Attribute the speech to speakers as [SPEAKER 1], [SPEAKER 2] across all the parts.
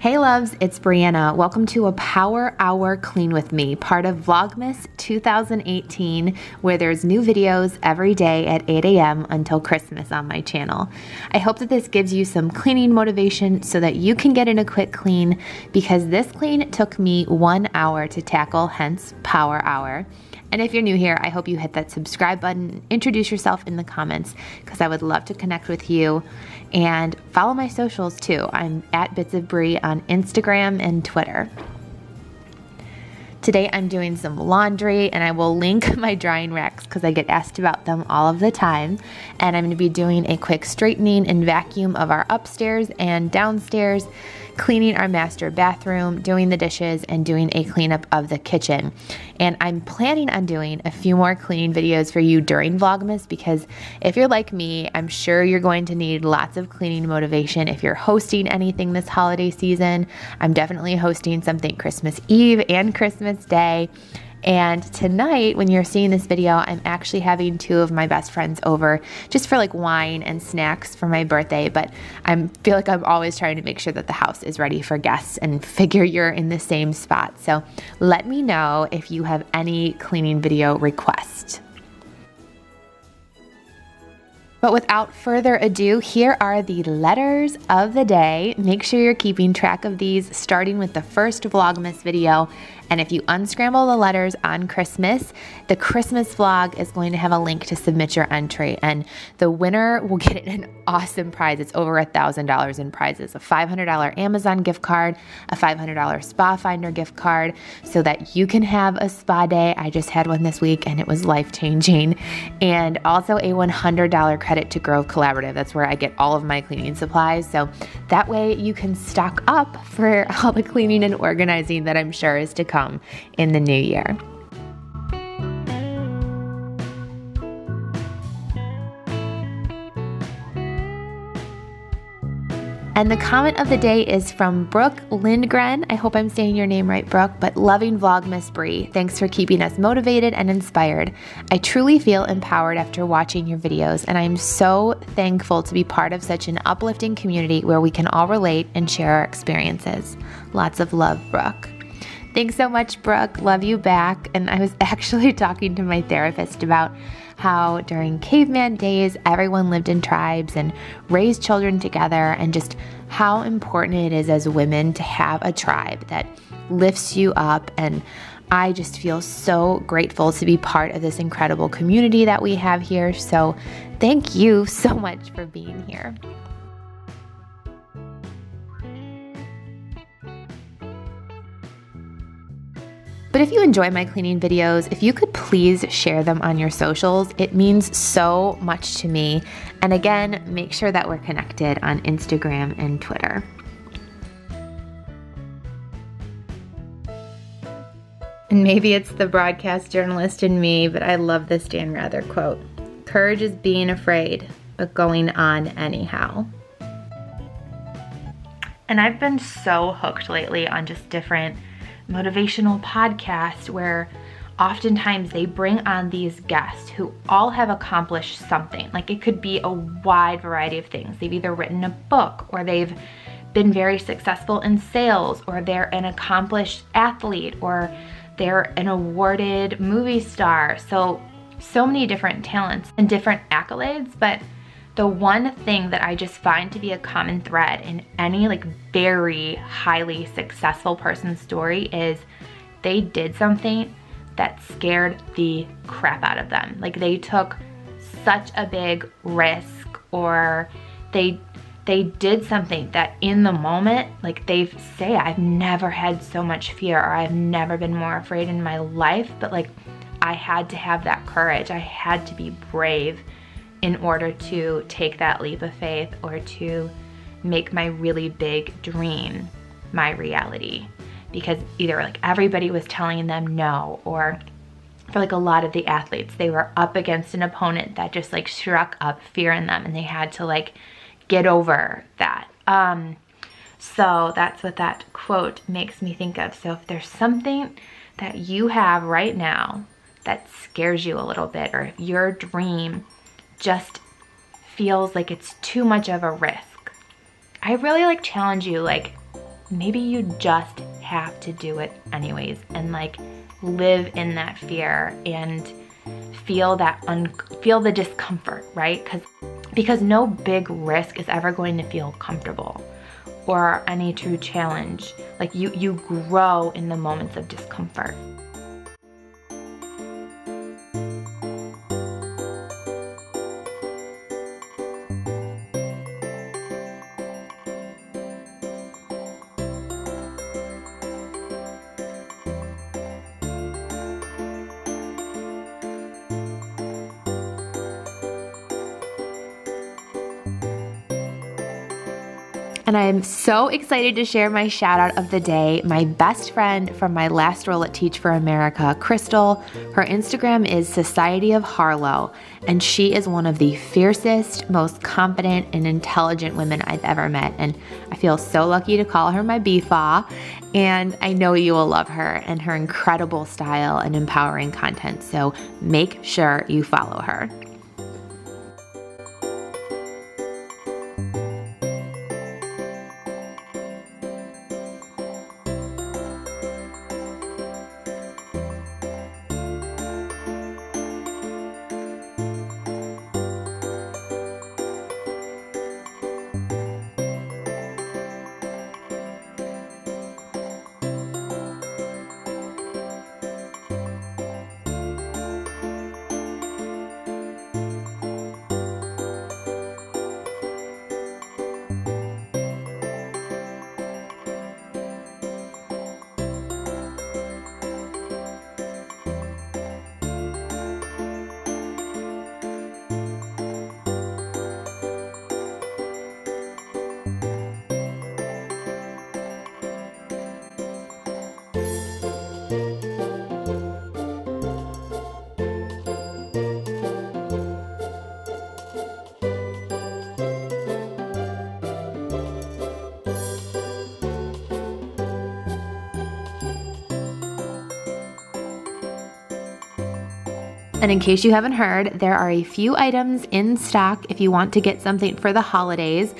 [SPEAKER 1] Hey loves, it's Brianna. Welcome to a Power Hour Clean with Me, part of Vlogmas 2018, where there's new videos every day at 8 a.m. until Christmas on my channel. I hope that this gives you some cleaning motivation so that you can get in a quick clean, because this clean took me 1 hour to tackle, hence Power Hour. And if you're new here, I hope you hit that subscribe button, introduce yourself in the comments, because I would love to connect with you. And follow my socials too. I'm at bitsofbri on Instagram and Twitter. Today I'm doing some laundry, and I will link my drying racks because I get asked about them all of the time. And I'm going to be doing a quick straightening and vacuum of our upstairs and downstairs, cleaning our master bathroom, doing the dishes, and doing a cleanup of the kitchen. And I'm planning on doing a few more cleaning videos for you during Vlogmas, because if you're like me, I'm sure you're going to need lots of cleaning motivation if you're hosting anything this holiday season. I'm definitely hosting something Christmas Eve and Christmas Day. And tonight, when you're seeing this video, I'm actually having two of my best friends over just for like wine and snacks for my birthday. But I feel like I'm always trying to make sure that the house is ready for guests, and figure you're in the same spot. So let me know if you have any cleaning video requests. But without further ado, here are the letters of the day. Make sure you're keeping track of these, starting with the first Vlogmas video. And if you unscramble the letters on Christmas, the Christmas vlog is going to have a link to submit your entry. And the winner will get an awesome prize. It's over $1,000 in prizes. A $500 Amazon gift card, a $500 Spa Finder gift card, so that you can have a spa day. I just had one this week and it was life-changing. And also a $100 credit to Grove Collaborative. That's where I get all of my cleaning supplies. So that way you can stock up for all the cleaning and organizing that I'm sure is to come in the new year. And the comment of the day is from Brooke Lindgren. I hope I'm saying your name right, Brooke, but loving Vlogmas Bri. Thanks for keeping us motivated and inspired. I truly feel empowered after watching your videos, and I'm so thankful to be part of such an uplifting community where we can all relate and share our experiences. Lots of love, Brooke. Thanks so much, Brooke. Love you back. And I was actually talking to my therapist about how during caveman days, everyone lived in tribes and raised children together, and just how important it is as women to have a tribe that lifts you up. And I just feel so grateful to be part of this incredible community that we have here. So thank you so much for being here. But if you enjoy my cleaning videos, if you could please share them on your socials, it means so much to me. And again, make sure that we're connected on Instagram and Twitter. And maybe it's the broadcast journalist in me, but I love this Dan Rather quote. Courage is being afraid, but going on anyhow. And I've been so hooked lately on just different motivational podcast where oftentimes they bring on these guests who all have accomplished something. Like, it could be a wide variety of things. They've either written a book, or they've been very successful in sales, or they're an accomplished athlete, or they're an awarded movie star. So many different talents and different accolades. But the one thing that I just find to be a common thread in any like very highly successful person's story is they did something that scared the crap out of them. Like, they took such a big risk, or they did something that in the moment, like they say, I've never had so much fear, or I've never been more afraid in my life, but like I had to have that courage. I had to be brave in order to take that leap of faith, or to make my really big dream my reality. Because either like everybody was telling them no, or for like a lot of the athletes, they were up against an opponent that just like struck up fear in them, and they had to like get over that. So that's what that quote makes me think of. So if there's something that you have right now that scares you a little bit, or if your dream just feels like it's too much of a risk, I really like challenge you, like maybe you just have to do it anyways and like live in that fear and feel the discomfort, right? Because no big risk is ever going to feel comfortable or any true challenge. Like you grow in the moments of discomfort. And I'm so excited to share my shout out of the day. My best friend from my last role at Teach for America, Crystal, her Instagram is Society of Harlow, and she is one of the fiercest, most confident and intelligent women I've ever met. And I feel so lucky to call her my BFA, and I know you will love her and her incredible style and empowering content. So make sure you follow her. And in case you haven't heard, there are a few items in stock if you want to get something for the holidays,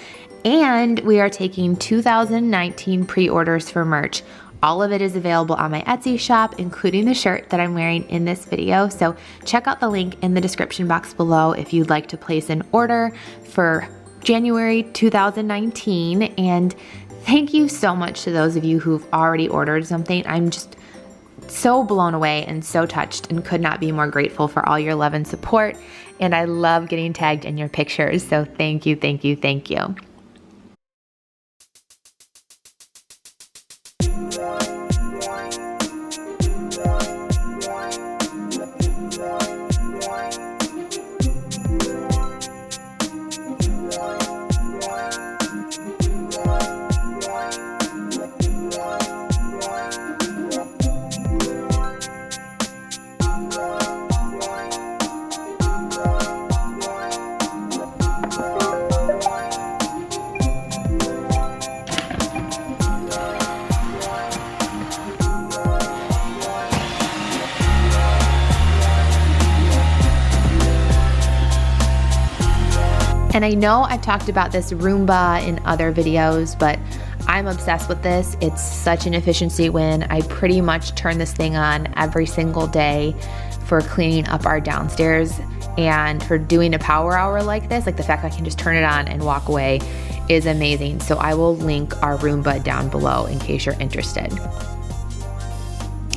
[SPEAKER 1] and we are taking 2019 pre-orders for merch. All of it is available on my Etsy shop, including the shirt that I'm wearing in this video. So check out the link in the description box below if you'd like to place an order for January 2019. And thank you so much to those of you who've already ordered something. I'm just so blown away and so touched and could not be more grateful for all your love and support. And I love getting tagged in your pictures. So thank you, thank you, thank you. And I know I've talked about this Roomba in other videos, but I'm obsessed with this. It's such an efficiency win. I pretty much turn this thing on every single day for cleaning up our downstairs, and for doing a power hour like this, like the fact that I can just turn it on and walk away is amazing. So I will link our Roomba down below in case you're interested.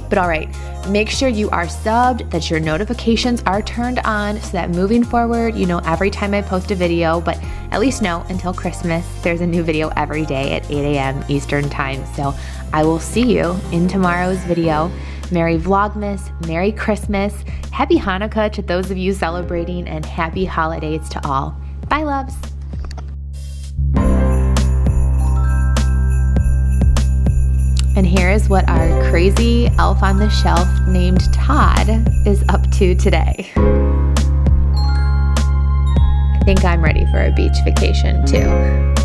[SPEAKER 1] But all right, make sure you are subbed, that your notifications are turned on so that moving forward, you know every time I post a video, but at least know until Christmas, there's a new video every day at 8 a.m. Eastern time. So I will see you in tomorrow's video. Merry Vlogmas, Merry Christmas, Happy Hanukkah to those of you celebrating, and Happy Holidays to all. Bye, loves. And here is what our crazy elf on the shelf named Todd is up to today. I think I'm ready for a beach vacation too.